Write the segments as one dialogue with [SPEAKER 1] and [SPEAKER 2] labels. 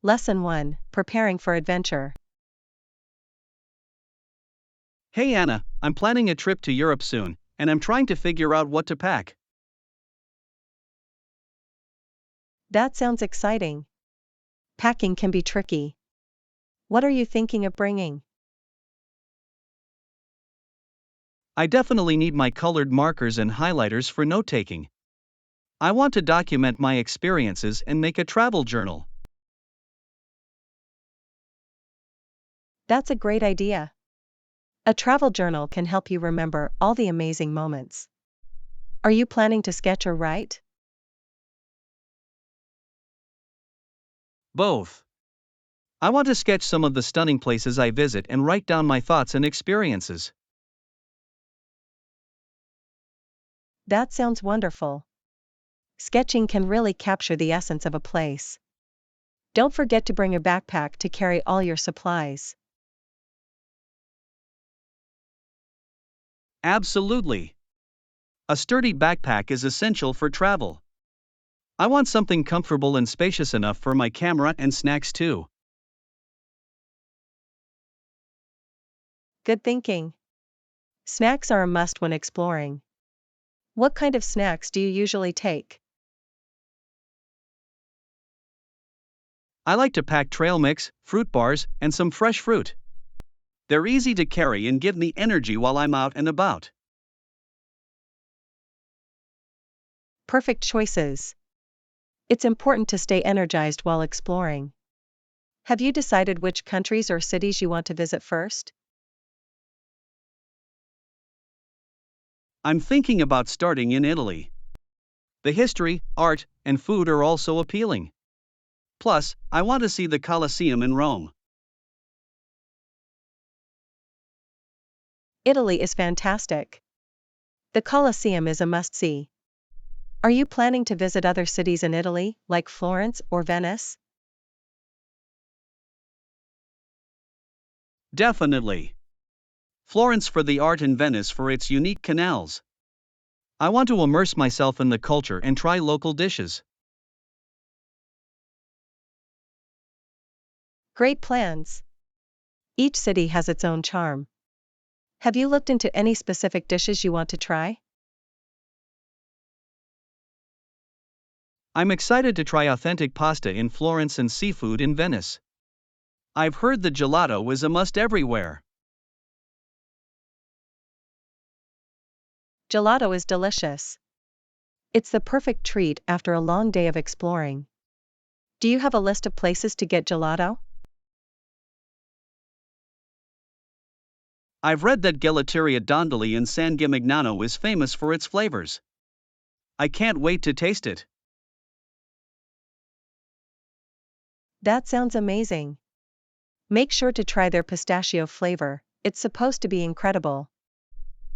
[SPEAKER 1] Lesson 1, Preparing for Adventure.
[SPEAKER 2] Hey Anna, I'm planning a trip to Europe soon, and I'm trying to figure out what to pack.
[SPEAKER 1] That sounds exciting. Packing can be tricky. What are you thinking of bringing?
[SPEAKER 2] I definitely need my colored markers and highlighters for note taking. I want to document my experiences and make a travel journal.
[SPEAKER 1] That's a great idea. A travel journal can help you remember all the amazing moments. Are you planning to sketch or write?
[SPEAKER 2] Both. I want to sketch some of the stunning places I visit and write down my thoughts and experiences.
[SPEAKER 1] That sounds wonderful. Sketching can really capture the essence of a place. Don't forget to bring a backpack to carry all your supplies.
[SPEAKER 2] Absolutely. A sturdy backpack is essential for travel. I want something comfortable and spacious enough for my camera and snacks too.
[SPEAKER 1] Good thinking. Snacks are a must when exploring. What kind of snacks do you usually take?
[SPEAKER 2] I like to pack trail mix, fruit bars, and some fresh fruit. They're easy to carry and give me energy while I'm out and about.
[SPEAKER 1] Perfect choices. It's important to stay energized while exploring. Have you decided which countries or cities you want to visit first?
[SPEAKER 2] I'm thinking about starting in Italy. The history, art, and food are also appealing. Plus, I want to see the Colosseum in Rome.
[SPEAKER 1] Italy is fantastic. The Colosseum is a must-see. Are you planning to visit other cities in Italy, like Florence or Venice?
[SPEAKER 2] Definitely. Florence for the art and Venice for its unique canals. I want to immerse myself in the culture and try local dishes.
[SPEAKER 1] Great plans. Each city has its own charm. Have you looked into any specific dishes you want to try?
[SPEAKER 2] I'm excited to try authentic pasta in Florence and seafood in Venice. I've heard the gelato is a must everywhere.
[SPEAKER 1] Gelato is delicious. It's the perfect treat after a long day of exploring. Do you have a list of places to get gelato?
[SPEAKER 2] I've read that Gelateria Dondoli in San Gimignano is famous for its flavors. I can't wait to taste it.
[SPEAKER 1] That sounds amazing. Make sure to try their pistachio flavor, it's supposed to be incredible.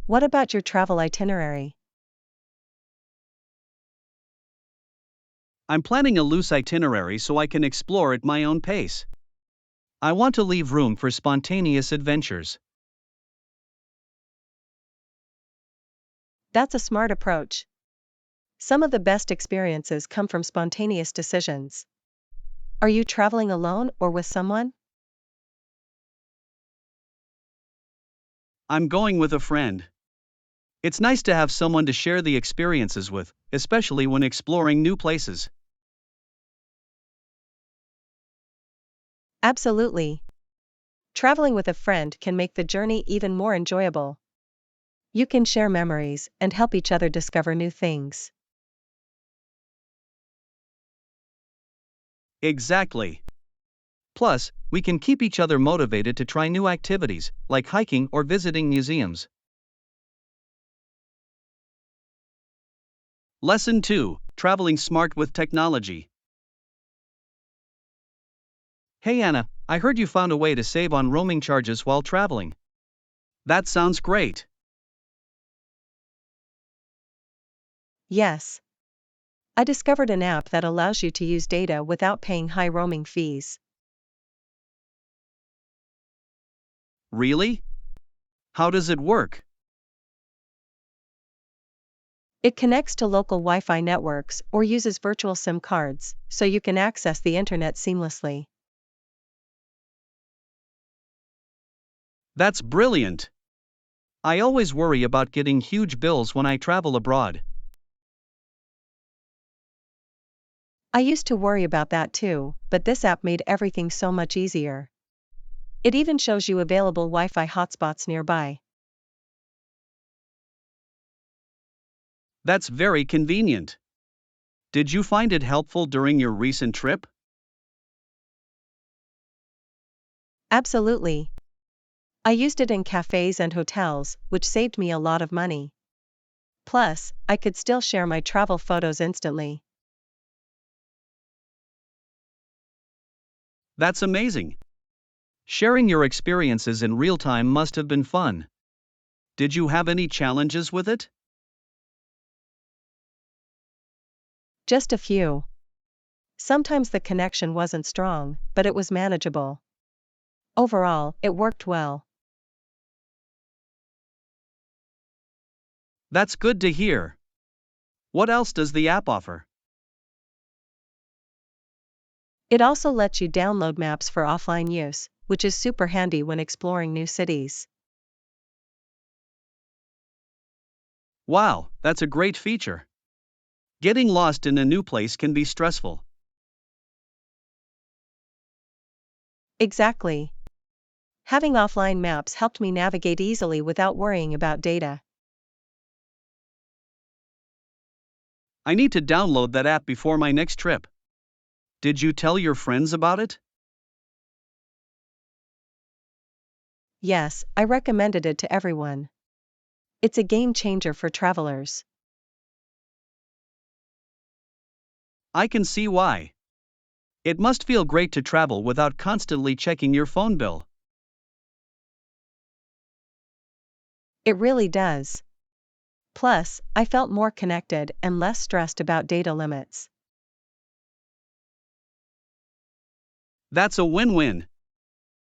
[SPEAKER 1] What about your travel itinerary?
[SPEAKER 2] I'm planning a loose itinerary so I can explore at my own pace. I want to leave room for spontaneous adventures.
[SPEAKER 1] That's a smart approach. Some of the best experiences come from spontaneous decisions. Are you traveling alone or with someone?
[SPEAKER 2] I'm going with a friend. It's nice to have someone to share the experiences with, especially when exploring new places.
[SPEAKER 1] Absolutely. Traveling with a friend can make the journey even more enjoyable. You can share memories and help each other discover new things.
[SPEAKER 2] Exactly. Plus, we can keep each other motivated to try new activities, like hiking or visiting museums. Lesson 2, Traveling Smart with Technology. Hey Anna, I heard you found a way to save on roaming charges while traveling. That sounds great.
[SPEAKER 1] Yes. I discovered an app that allows you to use data without paying high roaming fees.
[SPEAKER 2] Really? How does it work?
[SPEAKER 1] It connects to local Wi-Fi networks or uses virtual SIM cards, so you can access the internet seamlessly.
[SPEAKER 2] That's brilliant. I always worry about getting huge bills when I travel abroad.
[SPEAKER 1] I used to worry about that too, but this app made everything so much easier. It even shows you available Wi-Fi hotspots nearby.
[SPEAKER 2] That's very convenient. Did you find it helpful during your recent trip?
[SPEAKER 1] Absolutely. I used it in cafes and hotels, which saved me a lot of money. Plus, I could still share my travel photos instantly.
[SPEAKER 2] That's amazing. Sharing your experiences in real time must have been fun. Did you have any challenges with it?
[SPEAKER 1] Just a few. Sometimes the connection wasn't strong, but it was manageable. Overall, it worked well.
[SPEAKER 2] That's good to hear. What else does the app offer?
[SPEAKER 1] It also lets you download maps for offline use, which is super handy when exploring new cities.
[SPEAKER 2] Wow, that's a great feature. Getting lost in a new place can be stressful.
[SPEAKER 1] Exactly. Having offline maps helped me navigate easily without worrying about data.
[SPEAKER 2] I need to download that app before my next trip. Did you tell your friends about it?
[SPEAKER 1] Yes, I recommended it to everyone. It's a game changer for travelers.
[SPEAKER 2] I can see why. It must feel great to travel without constantly checking your phone bill.
[SPEAKER 1] It really does. Plus, I felt more connected and less stressed about data limits.
[SPEAKER 2] That's a win-win.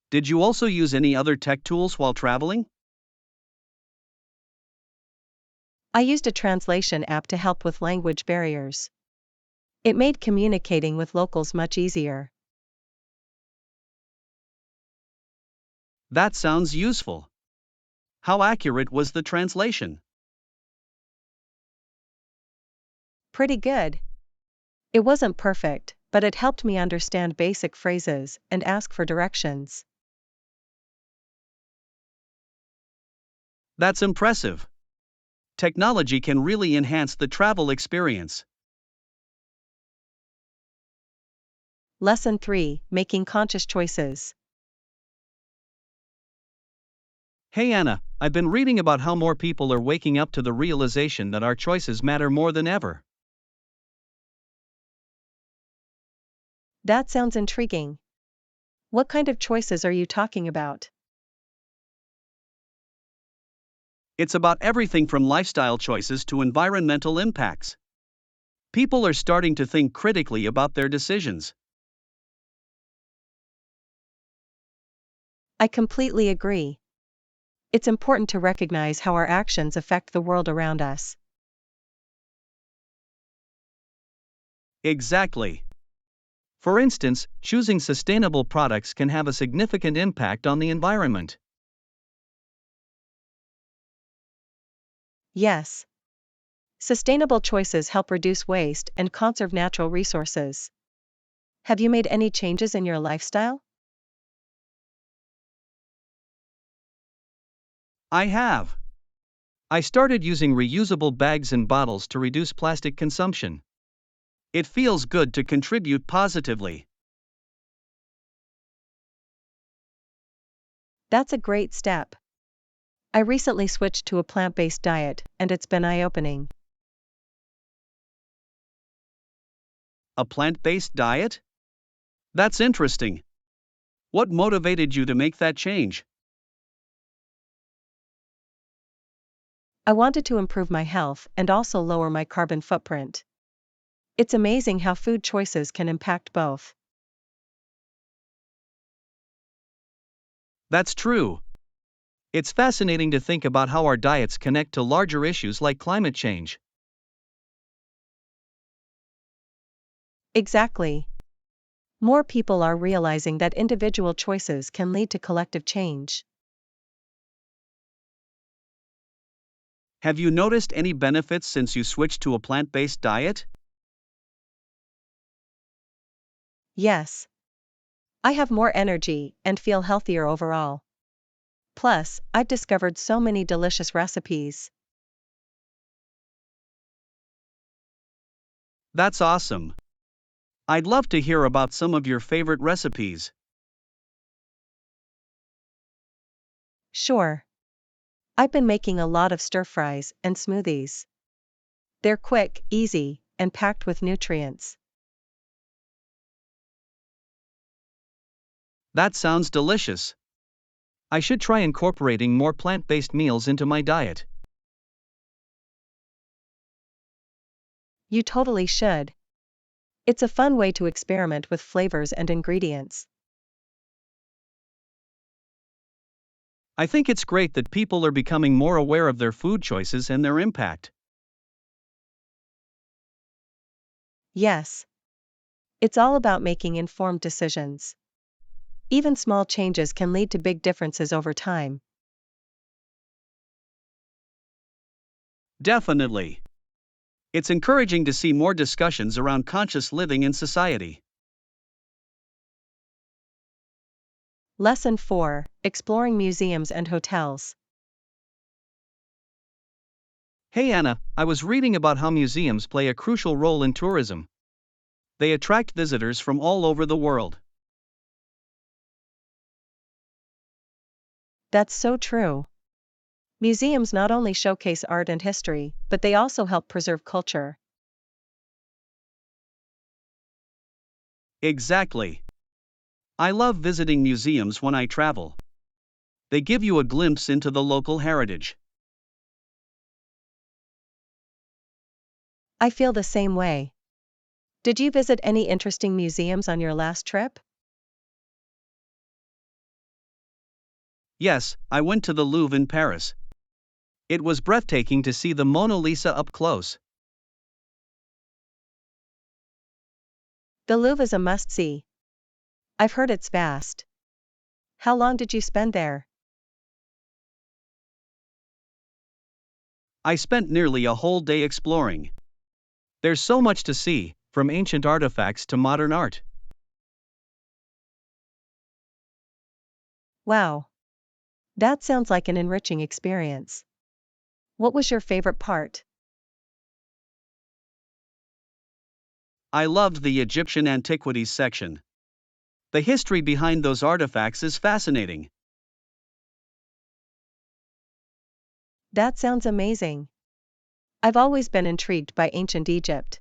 [SPEAKER 2] Did you also use any other tech tools while traveling?
[SPEAKER 1] I used a translation app to help with language barriers. It made communicating with locals much easier.
[SPEAKER 2] That sounds useful. How accurate was the translation?
[SPEAKER 1] Pretty good. It wasn't perfect, but it helped me understand basic phrases and ask for directions.
[SPEAKER 2] That's impressive. Technology can really enhance the travel experience.
[SPEAKER 1] Lesson 3: Making conscious choices.
[SPEAKER 2] Hey Anna, I've been reading about how more people are waking up to the realization that our choices matter more than ever.
[SPEAKER 1] That sounds intriguing. What kind of choices are you talking about?
[SPEAKER 2] It's about everything from lifestyle choices to environmental impacts. People are starting to think critically about their decisions.
[SPEAKER 1] I completely agree. It's important to recognize how our actions affect the world around us.
[SPEAKER 2] Exactly. For instance, choosing sustainable products can have a significant impact on the environment.
[SPEAKER 1] Yes. Sustainable choices help reduce waste and conserve natural resources. Have you made any changes in your lifestyle?
[SPEAKER 2] I have. I started using reusable bags and bottles to reduce plastic consumption. It feels good to contribute positively.
[SPEAKER 1] That's a great step. I recently switched to a plant-based diet, and it's been eye-opening.
[SPEAKER 2] A plant-based diet? That's interesting. What motivated you to make that change?
[SPEAKER 1] I wanted to improve my health and also lower my carbon footprint. It's amazing how food choices can impact both.
[SPEAKER 2] That's true. It's fascinating to think about how our diets connect to larger issues like climate change.
[SPEAKER 1] Exactly. More people are realizing that individual choices can lead to collective change.
[SPEAKER 2] Have you noticed any benefits since you switched to a plant-based diet?
[SPEAKER 1] Yes. I have more energy and feel healthier overall. Plus, I've discovered so many delicious recipes.
[SPEAKER 2] That's awesome. I'd love to hear about some of your favorite recipes.
[SPEAKER 1] Sure. I've been making a lot of stir fries and smoothies. They're quick, easy, and packed with nutrients.
[SPEAKER 2] That sounds delicious. I should try incorporating more plant-based meals into my diet.
[SPEAKER 1] You totally should. It's a fun way to experiment with flavors and ingredients.
[SPEAKER 2] I think it's great that people are becoming more aware of their food choices and their impact.
[SPEAKER 1] Yes. It's all about making informed decisions. Even small changes can lead to big differences over time.
[SPEAKER 2] Definitely. It's encouraging to see more discussions around conscious living in society.
[SPEAKER 1] Lesson 4: Exploring museums and hotels.
[SPEAKER 2] Hey Anna, I was reading about how museums play a crucial role in tourism. They attract visitors from all over the world.
[SPEAKER 1] That's so true. Museums not only showcase art and history, but they also help preserve culture.
[SPEAKER 2] Exactly. I love visiting museums when I travel. They give you a glimpse into the local heritage.
[SPEAKER 1] I feel the same way. Did you visit any interesting museums on your last trip?
[SPEAKER 2] Yes, I went to the Louvre in Paris. It was breathtaking to see the Mona Lisa up close.
[SPEAKER 1] The Louvre is a must-see. I've heard it's vast. How long did you spend there?
[SPEAKER 2] I spent nearly a whole day exploring. There's so much to see, from ancient artifacts to modern art.
[SPEAKER 1] Wow. That sounds like an enriching experience. What was your favorite part?
[SPEAKER 2] I loved the Egyptian antiquities section. The history behind those artifacts is fascinating.
[SPEAKER 1] That sounds amazing. I've always been intrigued by ancient Egypt.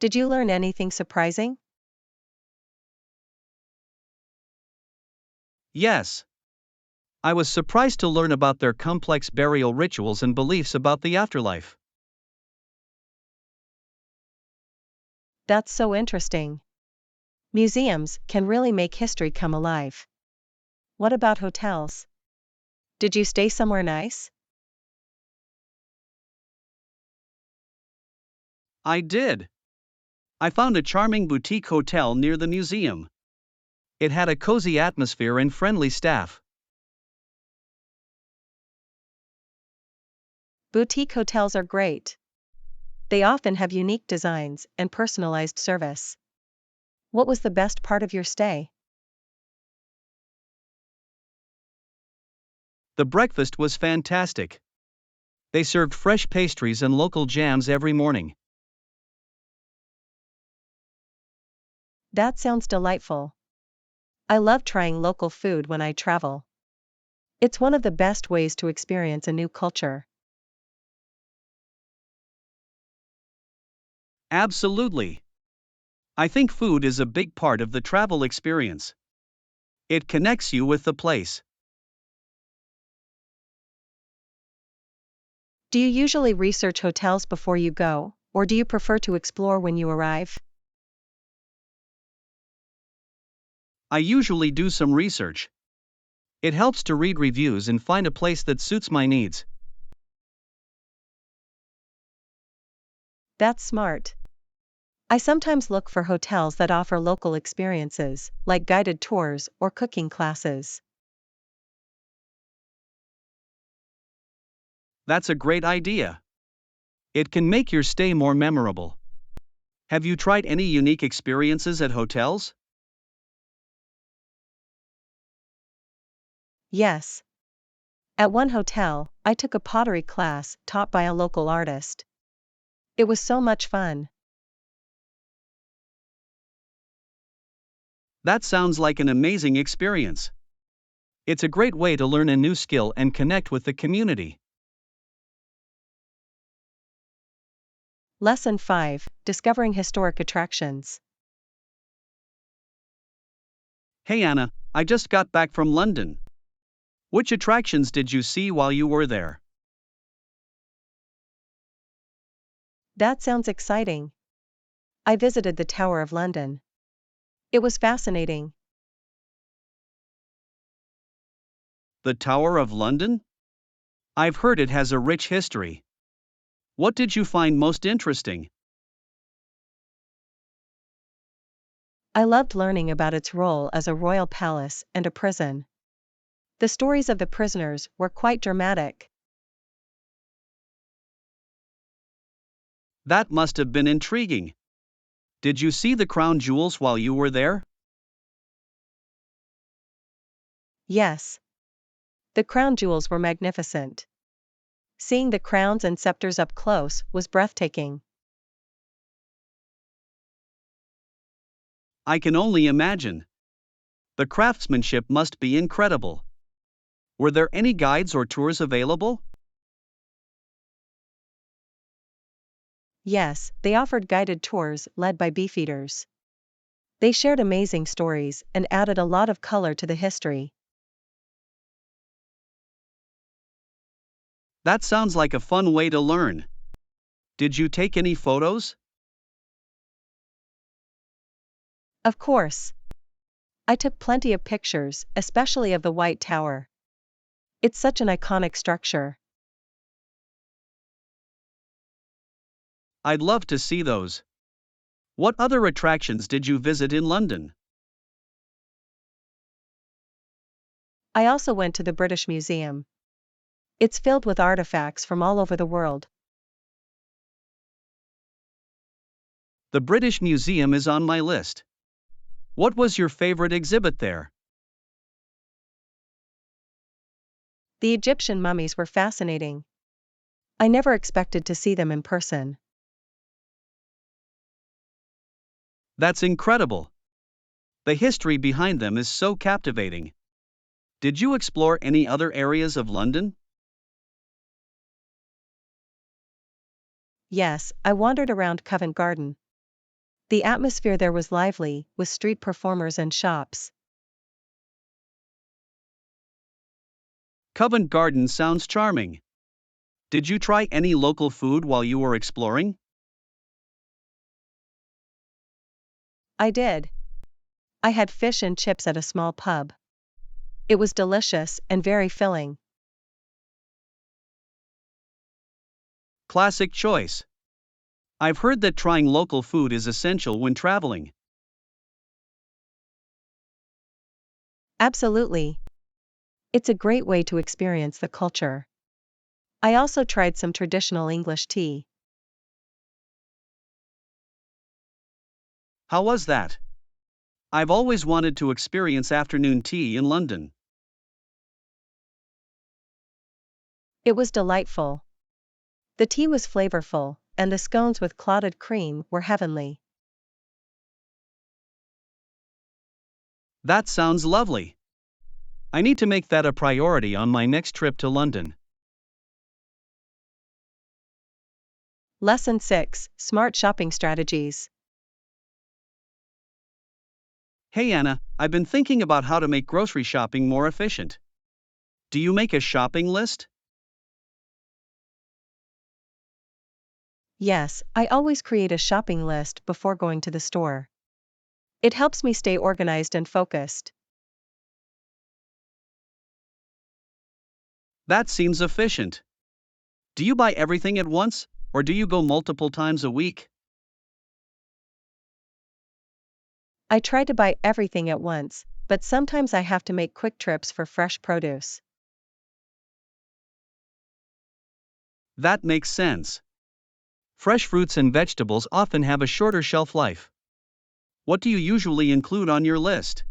[SPEAKER 1] Did you learn anything surprising?
[SPEAKER 2] Yes. I was surprised to learn about their complex burial rituals and beliefs about the afterlife.
[SPEAKER 1] That's so interesting. Museums can really make history come alive. What about hotels? Did you stay somewhere nice?
[SPEAKER 2] I did. I found a charming boutique hotel near the museum. It had a cozy atmosphere and friendly staff.
[SPEAKER 1] Boutique hotels are great. They often have unique designs and personalized service. What was the best part of your stay?
[SPEAKER 2] The breakfast was fantastic. They served fresh pastries and local jams every morning.
[SPEAKER 1] That sounds delightful. I love trying local food when I travel. It's one of the best ways to experience a new culture.
[SPEAKER 2] Absolutely. I think food is a big part of the travel experience. It connects you with the place.
[SPEAKER 1] Do you usually research hotels before you go, or do you prefer to explore when you arrive?
[SPEAKER 2] I usually do some research. It helps to read reviews and find a place that suits my needs.
[SPEAKER 1] That's smart. I sometimes look for hotels that offer local experiences, like guided tours or cooking classes.
[SPEAKER 2] That's a great idea. It can make your stay more memorable. Have you tried any unique experiences at hotels?
[SPEAKER 1] Yes. At one hotel, I took a pottery class taught by a local artist. It was so much fun.
[SPEAKER 2] That sounds like an amazing experience. It's a great way to learn a new skill and connect with the community.
[SPEAKER 1] Lesson 5: Discovering Historic Attractions.
[SPEAKER 2] Hey Anna, I just got back from London. Which attractions did you see while you were there?
[SPEAKER 1] That sounds exciting. I visited the Tower of London. It was fascinating.
[SPEAKER 2] The Tower of London? I've heard it has a rich history. What did you find most interesting?
[SPEAKER 1] I loved learning about its role as a royal palace and a prison. The stories of the prisoners were quite dramatic.
[SPEAKER 2] That must have been intriguing. Did you see the crown jewels while you were there?
[SPEAKER 1] Yes. The crown jewels were magnificent. Seeing the crowns and scepters up close was breathtaking.
[SPEAKER 2] I can only imagine. The craftsmanship must be incredible. Were there any guides or tours available?
[SPEAKER 1] Yes, they offered guided tours led by beefeaters. They shared amazing stories and added a lot of color to the history.
[SPEAKER 2] That sounds like a fun way to learn. Did you take any photos?
[SPEAKER 1] Of course. I took plenty of pictures, especially of the White Tower. It's such an iconic structure.
[SPEAKER 2] I'd love to see those. What other attractions did you visit in London?
[SPEAKER 1] I also went to the British Museum. It's filled with artifacts from all over the world.
[SPEAKER 2] The British Museum is on my list. What was your favorite exhibit there?
[SPEAKER 1] The Egyptian mummies were fascinating. I never expected to see them in person.
[SPEAKER 2] That's incredible. The history behind them is so captivating. Did you explore any other areas of London?
[SPEAKER 1] Yes, I wandered around Covent Garden. The atmosphere there was lively, with street performers and shops.
[SPEAKER 2] Covent Garden sounds charming. Did you try any local food while you were exploring?
[SPEAKER 1] I did. I had fish and chips at a small pub. It was delicious and very filling.
[SPEAKER 2] Classic choice. I've heard that trying local food is essential when traveling.
[SPEAKER 1] Absolutely. It's a great way to experience the culture. I also tried some traditional English tea.
[SPEAKER 2] How was that? I've always wanted to experience afternoon tea in London.
[SPEAKER 1] It was delightful. The tea was flavorful, and the scones with clotted cream were heavenly.
[SPEAKER 2] That sounds lovely. I need to make that a priority on my next trip to London.
[SPEAKER 1] Lesson 6: Smart Shopping Strategies.
[SPEAKER 2] Hey Anna, I've been thinking about how to make grocery shopping more efficient. Do you make a shopping list?
[SPEAKER 1] Yes, I always create a shopping list before going to the store. It helps me stay organized and focused.
[SPEAKER 2] That seems efficient. Do you buy everything at once, or do you go multiple times a week?
[SPEAKER 1] I try to buy everything at once, but sometimes I have to make quick trips for fresh produce.
[SPEAKER 2] That makes sense. Fresh fruits and vegetables often have a shorter shelf life. What do you usually include on your list?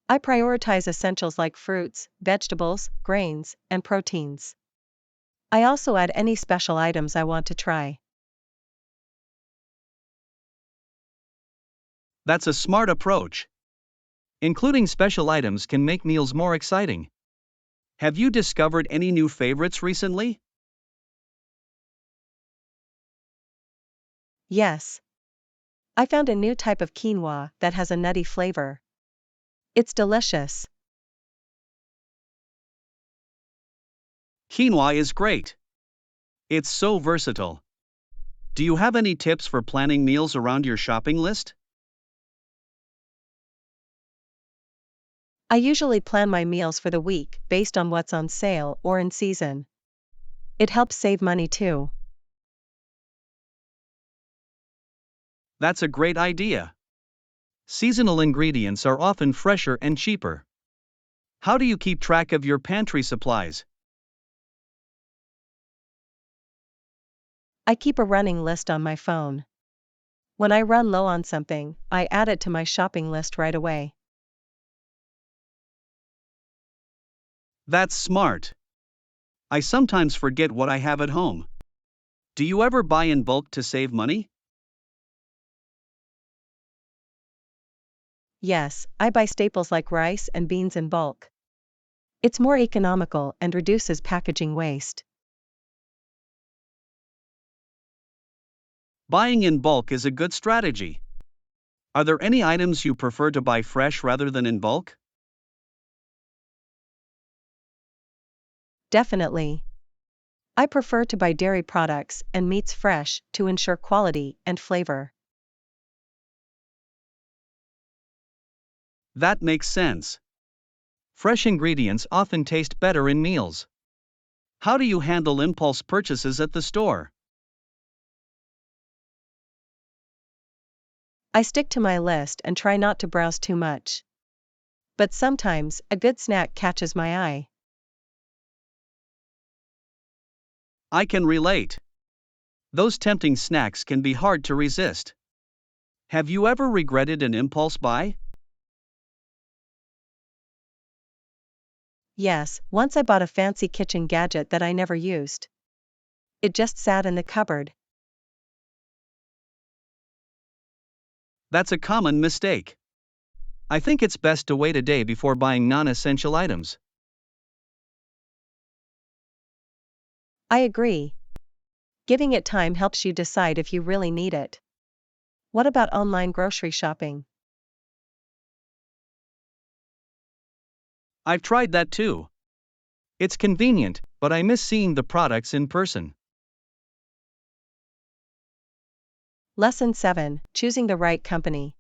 [SPEAKER 1] I prioritize essentials like fruits, vegetables, grains, and proteins. I also add any special items I want to try.
[SPEAKER 2] That's a smart approach. Including special items can make meals more exciting. Have you discovered any new favorites recently?
[SPEAKER 1] Yes, I found a new type of quinoa that has a nutty flavor. It's delicious.
[SPEAKER 2] Quinoa is great. It's so versatile. Do you have any tips for planning meals around your shopping list?
[SPEAKER 1] I usually plan my meals for the week based on what's on sale or in season. It helps save money too.
[SPEAKER 2] That's a great idea. Seasonal ingredients are often fresher and cheaper. How do you keep track of your pantry supplies?
[SPEAKER 1] I keep a running list on my phone. When I run low on something, I add it to my shopping list right away.
[SPEAKER 2] That's smart. I sometimes forget what I have at home. Do you ever buy in bulk to save money?
[SPEAKER 1] Yes, I buy staples like rice and beans in bulk. It's more economical and reduces packaging waste.
[SPEAKER 2] Buying in bulk is a good strategy. Are there any items you prefer to buy fresh rather than in bulk?
[SPEAKER 1] Definitely. I prefer to buy dairy products and meats fresh to ensure quality and flavor.
[SPEAKER 2] That makes sense. Fresh ingredients often taste better in meals. How do you handle impulse purchases at the store?
[SPEAKER 1] I stick to my list and try not to browse too much. But sometimes, a good snack catches my eye.
[SPEAKER 2] I can relate. Those tempting snacks can be hard to resist. Have you ever regretted an impulse buy?
[SPEAKER 1] Yes, once I bought a fancy kitchen gadget that I never used. It just sat in the cupboard.
[SPEAKER 2] That's a common mistake. I think it's best to wait a day before buying non-essential items.
[SPEAKER 1] I agree. Giving it time helps you decide if you really need it. What about online grocery shopping?
[SPEAKER 2] I've tried that too. It's convenient, but I miss seeing the products in person.
[SPEAKER 1] Lesson 7: Choosing the right company.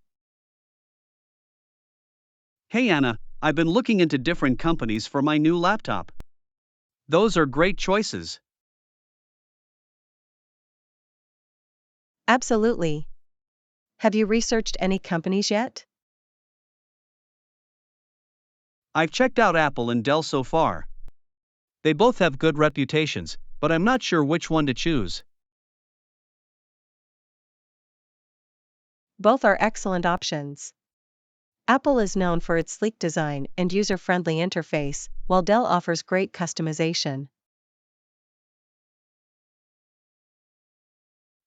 [SPEAKER 2] Hey Anna, I've been looking into different companies for my new laptop. Those are great choices.
[SPEAKER 1] Absolutely. Have you researched any companies yet?
[SPEAKER 2] I've checked out Apple and Dell so far. They both have good reputations, but I'm not sure which one to choose.
[SPEAKER 1] Both are excellent options. Apple is known for its sleek design and user-friendly interface, while Dell offers great customization.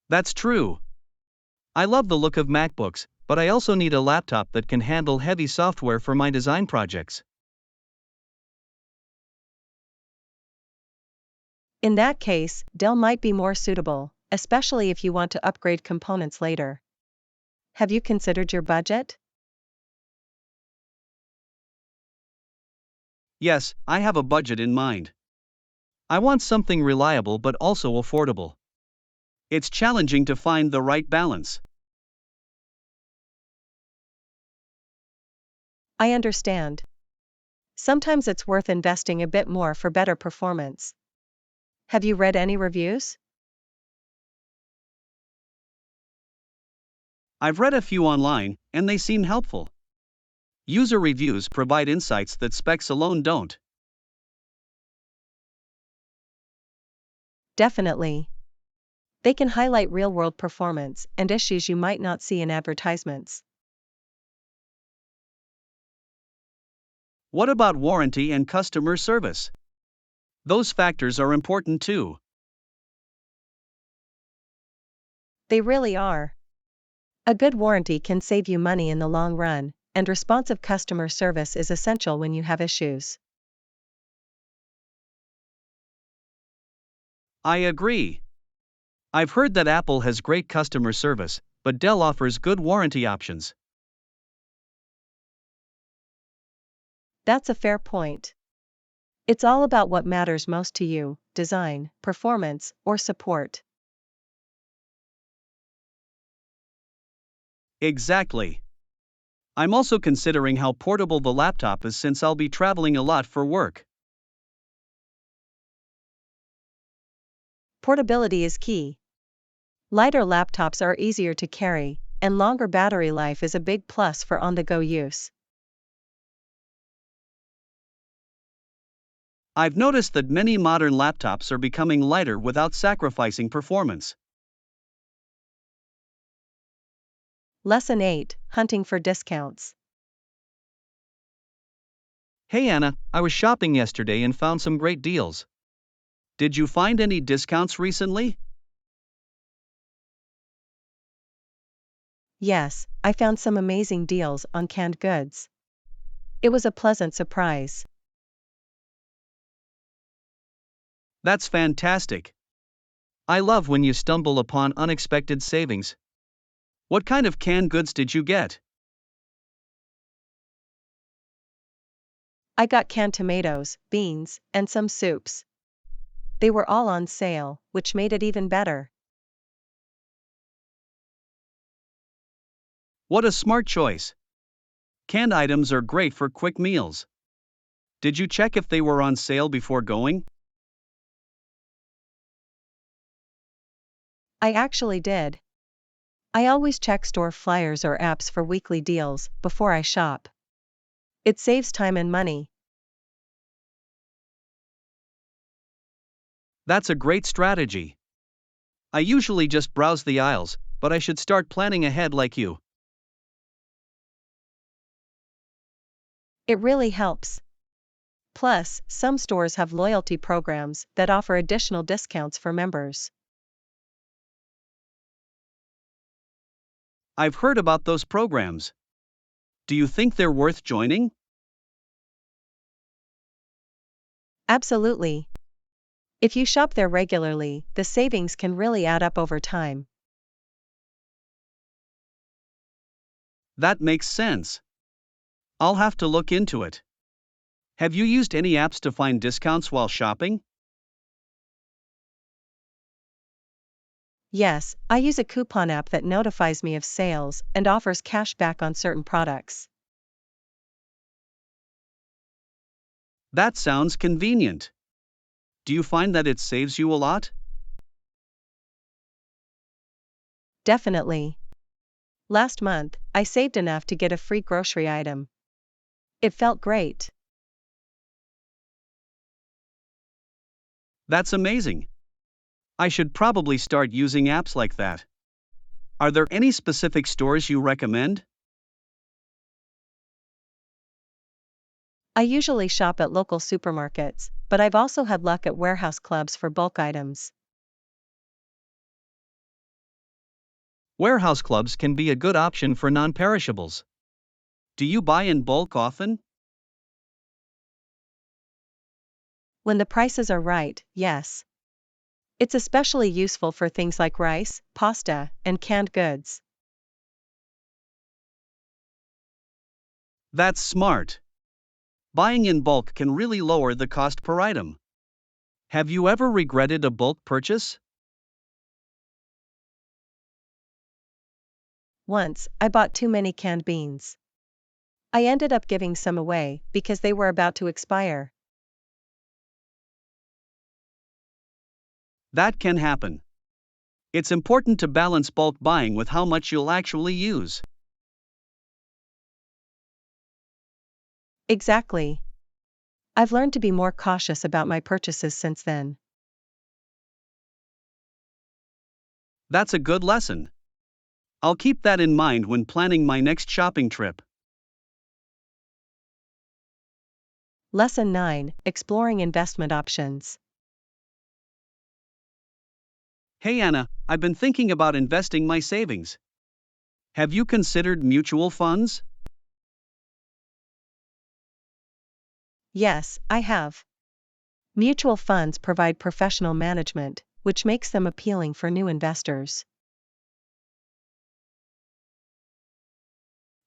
[SPEAKER 2] That's true. I love the look of MacBooks, but I also need a laptop that can handle heavy software for my design projects.
[SPEAKER 1] In that case, Dell might be more suitable, especially if you want to upgrade components later. Have you considered your budget?
[SPEAKER 2] Yes, I have a budget in mind. I want something reliable but also affordable. It's challenging to find the right balance.
[SPEAKER 1] I understand. Sometimes it's worth investing a bit more for better performance. Have you read any reviews?
[SPEAKER 2] I've read a few online, and they seem helpful. User reviews provide insights that specs alone don't.
[SPEAKER 1] Definitely. They can highlight real-world performance and issues you might not see in advertisements.
[SPEAKER 2] What about warranty and customer service? Those factors are important too.
[SPEAKER 1] They really are. A good warranty can save you money in the long run, and responsive customer service is essential when you have issues.
[SPEAKER 2] I agree. I've heard that Apple has great customer service, but Dell offers good warranty options.
[SPEAKER 1] That's a fair point. It's all about what matters most to you: design, performance, or support.
[SPEAKER 2] Exactly. I'm also considering how portable the laptop is since I'll be traveling a lot for work.
[SPEAKER 1] Portability is key. Lighter laptops are easier to carry, and longer battery life is a big plus for on-the-go use.
[SPEAKER 2] I've noticed that many modern laptops are becoming lighter without sacrificing performance.
[SPEAKER 1] Lesson 8: Hunting for discounts.
[SPEAKER 2] Hey Anna, I was shopping yesterday and found some great deals. Did you find any discounts recently?
[SPEAKER 1] Yes, I found some amazing deals on canned goods. It was a pleasant surprise.
[SPEAKER 2] That's fantastic. I love when you stumble upon unexpected savings. What kind of canned goods did you get?
[SPEAKER 1] I got canned tomatoes, beans, and some soups. They were all on sale, which made it even better.
[SPEAKER 2] What a smart choice. Canned items are great for quick meals. Did you check if they were on sale before going?
[SPEAKER 1] I actually did. I always check store flyers or apps for weekly deals before I shop. It saves time and money.
[SPEAKER 2] That's a great strategy. I usually just browse the aisles, but I should start planning ahead like you.
[SPEAKER 1] It really helps. Plus, some stores have loyalty programs that offer additional discounts for members.
[SPEAKER 2] I've heard about those programs. Do you think they're worth joining?
[SPEAKER 1] Absolutely. If you shop there regularly, the savings can really add up over time.
[SPEAKER 2] That makes sense. I'll have to look into it. Have you used any apps to find discounts while shopping?
[SPEAKER 1] Yes, I use a coupon app that notifies me of sales and offers cash back on certain products.
[SPEAKER 2] That sounds convenient. Do you find that it saves you a lot?
[SPEAKER 1] Definitely. Last month, I saved enough to get a free grocery item. It felt great.
[SPEAKER 2] That's amazing. I should probably start using apps like that. Are there any specific stores you recommend?
[SPEAKER 1] I usually shop at local supermarkets, but I've also had luck at warehouse clubs for bulk items.
[SPEAKER 2] Warehouse clubs can be a good option for non perishables. Do you buy in bulk often?
[SPEAKER 1] When the prices are right, yes. It's especially useful for things like rice, pasta, and canned goods.
[SPEAKER 2] That's smart. Buying in bulk can really lower the cost per item. Have you ever regretted a bulk purchase?
[SPEAKER 1] Once, I bought too many canned beans. I ended up giving some away because they were about to expire.
[SPEAKER 2] That can happen. It's important to balance bulk buying with how much you'll actually use.
[SPEAKER 1] Exactly. I've learned to be more cautious about my purchases since then.
[SPEAKER 2] That's a good lesson. I'll keep that in mind when planning my next shopping trip.
[SPEAKER 1] Lesson 9, Exploring Investment Options.
[SPEAKER 2] Hey Anna, I've been thinking about investing my savings. Have you considered mutual funds?
[SPEAKER 1] Yes, I have. Mutual funds provide professional management, which makes them appealing for new investors.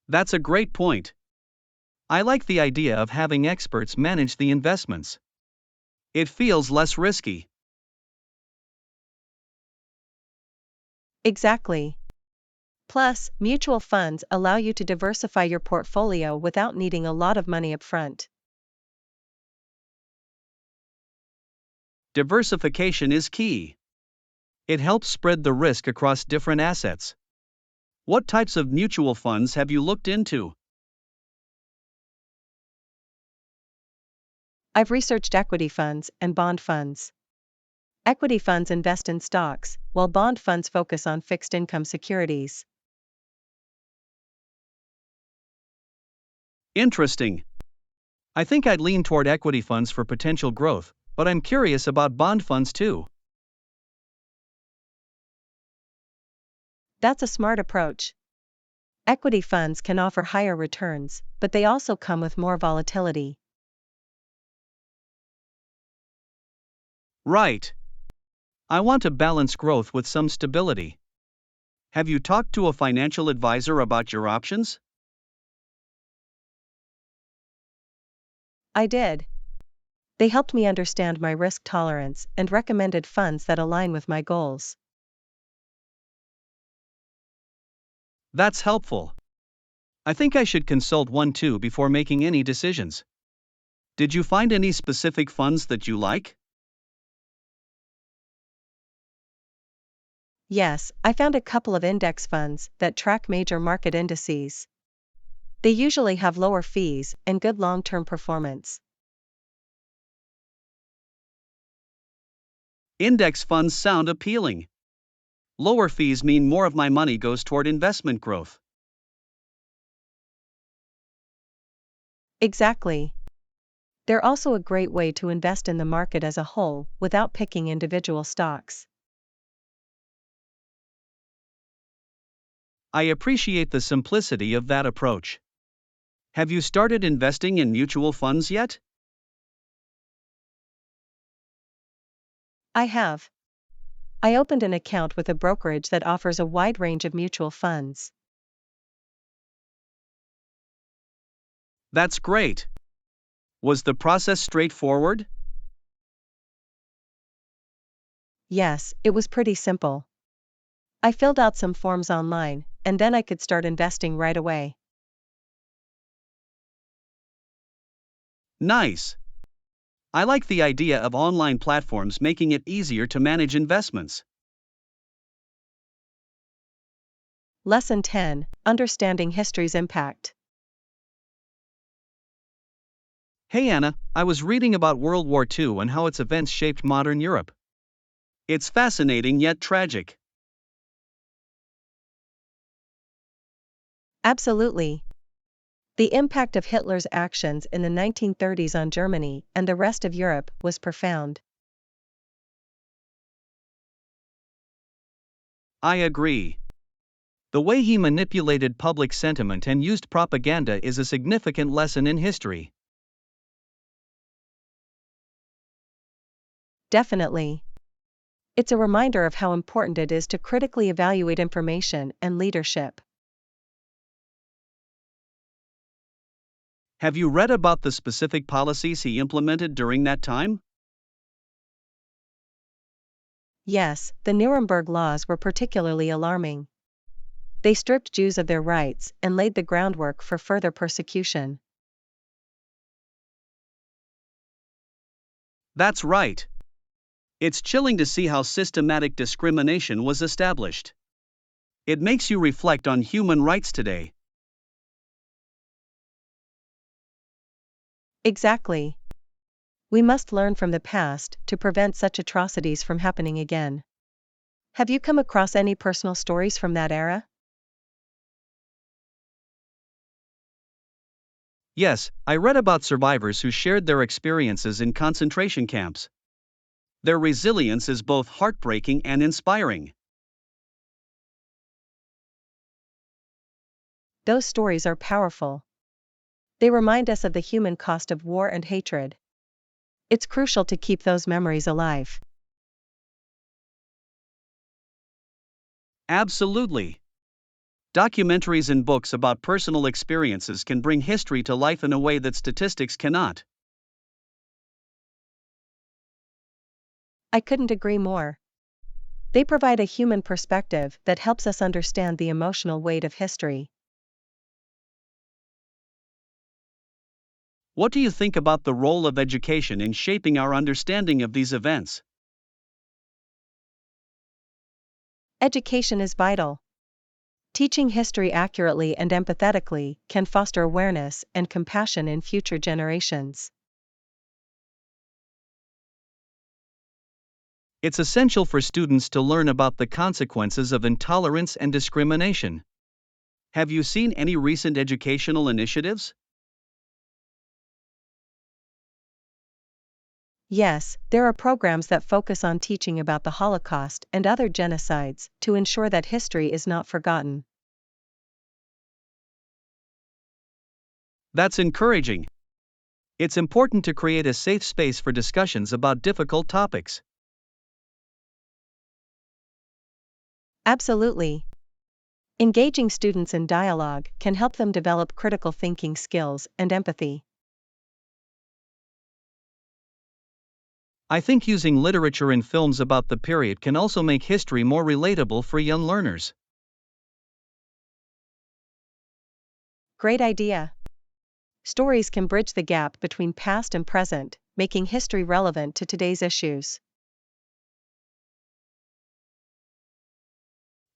[SPEAKER 2] That's a great point. I like the idea of having experts manage the investments. It feels less risky.
[SPEAKER 1] Exactly. Plus, mutual funds allow you to diversify your portfolio without needing a lot of money upfront.
[SPEAKER 2] Diversification is key. It helps spread the risk across different assets. What types of mutual funds have you looked into?
[SPEAKER 1] I've researched equity funds and bond funds. Equity funds invest in stocks, while bond funds focus on fixed income securities.
[SPEAKER 2] Interesting. I think I'd lean toward equity funds for potential growth, but I'm curious about bond funds too.
[SPEAKER 1] That's a smart approach. Equity funds can offer higher returns, but they also come with more volatility.
[SPEAKER 2] Right. I want to balance growth with some stability. Have you talked to a financial advisor about your options?
[SPEAKER 1] I did. They helped me understand my risk tolerance and recommended funds that align with my goals.
[SPEAKER 2] That's helpful. I think I should consult one too before making any decisions. Did you find any specific funds that you like?
[SPEAKER 1] Yes, I found a couple of index funds that track major market indices. They usually have lower fees and good long-term performance.
[SPEAKER 2] Index funds sound appealing. Lower fees mean more of my money goes toward investment growth.
[SPEAKER 1] Exactly. They're also a great way to invest in the market as a whole without picking individual stocks.
[SPEAKER 2] I appreciate the simplicity of that approach. Have you started investing in mutual funds yet?
[SPEAKER 1] I have. I opened an account with a brokerage that offers a wide range of mutual funds.
[SPEAKER 2] That's great. Was the process straightforward?
[SPEAKER 1] Yes, it was pretty simple. I filled out some forms online, and then I could start investing right away.
[SPEAKER 2] Nice. I like the idea of online platforms making it easier to manage investments.
[SPEAKER 1] Lesson 10, Understanding History's Impact.
[SPEAKER 2] Hey Anna, I was reading about World War II and how its events shaped modern Europe. It's fascinating yet tragic.
[SPEAKER 1] Absolutely. The impact of Hitler's actions in the 1930s on Germany and the rest of Europe was profound.
[SPEAKER 2] I agree. The way he manipulated public sentiment and used propaganda is a significant lesson in history.
[SPEAKER 1] Definitely. It's a reminder of how important it is to critically evaluate information and leadership.
[SPEAKER 2] Have you read about the specific policies he implemented during that time?
[SPEAKER 1] Yes, the Nuremberg laws were particularly alarming. They stripped Jews of their rights and laid the groundwork for further persecution.
[SPEAKER 2] That's right. It's chilling to see how systematic discrimination was established. It makes you reflect on human rights today.
[SPEAKER 1] Exactly. We must learn from the past to prevent such atrocities from happening again. Have you come across any personal stories from that era?
[SPEAKER 2] Yes, I read about survivors who shared their experiences in concentration camps. Their resilience is both heartbreaking and inspiring.
[SPEAKER 1] Those stories are powerful. They remind us of the human cost of war and hatred. It's crucial to keep those memories alive.
[SPEAKER 2] Absolutely. Documentaries and books about personal experiences can bring history to life in a way that statistics cannot.
[SPEAKER 1] I couldn't agree more. They provide a human perspective that helps us understand the emotional weight of history.
[SPEAKER 2] What do you think about the role of education in shaping our understanding of these events?
[SPEAKER 1] Education is vital. Teaching history accurately and empathetically can foster awareness and compassion in future generations.
[SPEAKER 2] It's essential for students to learn about the consequences of intolerance and discrimination. Have you seen any recent educational initiatives?
[SPEAKER 1] Yes, there are programs that focus on teaching about the Holocaust and other genocides to ensure that history is not forgotten.
[SPEAKER 2] That's encouraging. It's important to create a safe space for discussions about difficult topics.
[SPEAKER 1] Absolutely. Engaging students in dialogue can help them develop critical thinking skills and empathy.
[SPEAKER 2] I think using literature in films about the period can also make history more relatable for young learners.
[SPEAKER 1] Great idea. Stories can bridge the gap between past and present, making history relevant to today's issues.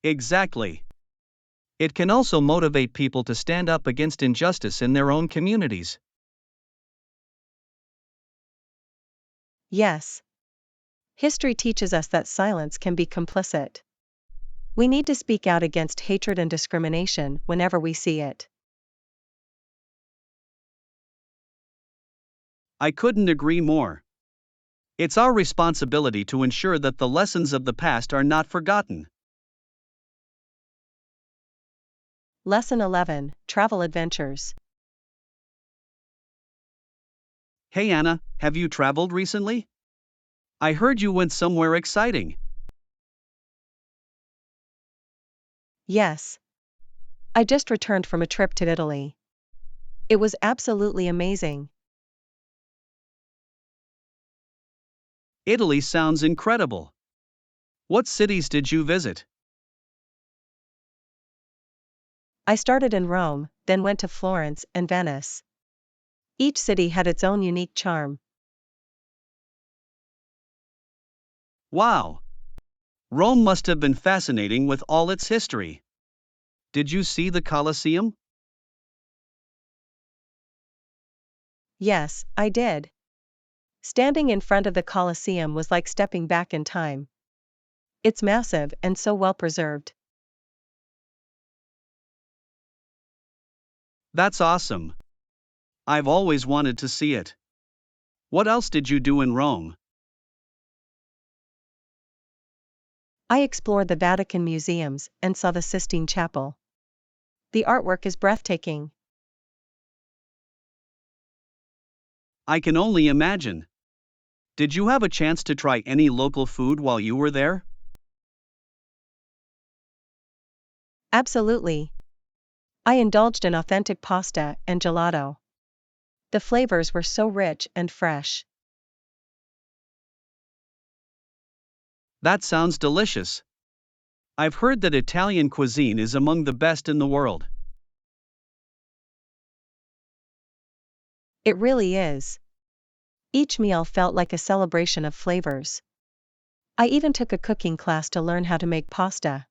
[SPEAKER 2] Exactly. It can also motivate people to stand up against injustice in their own communities.
[SPEAKER 1] Yes. History teaches us that silence can be complicit. We need to speak out against hatred and discrimination whenever we see it.
[SPEAKER 2] I couldn't agree more. It's our responsibility to ensure that the lessons of the past are not forgotten.
[SPEAKER 1] Lesson 11: Travel Adventures.
[SPEAKER 2] Hey Anna, have you traveled recently? I heard you went somewhere exciting.
[SPEAKER 1] Yes. I just returned from a trip to Italy. It was absolutely amazing.
[SPEAKER 2] Italy sounds incredible. What cities did you visit?
[SPEAKER 1] I started in Rome, then went to Florence and Venice. Each city had its own unique charm.
[SPEAKER 2] Wow! Rome must have been fascinating with all its history. Did you see the Colosseum?
[SPEAKER 1] Yes, I did. Standing in front of the Colosseum was like stepping back in time. It's massive and so well preserved.
[SPEAKER 2] That's awesome. I've always wanted to see it. What else did you do in Rome?
[SPEAKER 1] I explored the Vatican museums and saw the Sistine Chapel. The artwork is breathtaking.
[SPEAKER 2] I can only imagine. Did you have a chance to try any local food while you were there?
[SPEAKER 1] Absolutely. I indulged in authentic pasta and gelato. The flavors were so rich and fresh.
[SPEAKER 2] That sounds delicious. I've heard that Italian cuisine is among the best in the world.
[SPEAKER 1] It really is. Each meal felt like a celebration of flavors. I even took a cooking class to learn how to make pasta.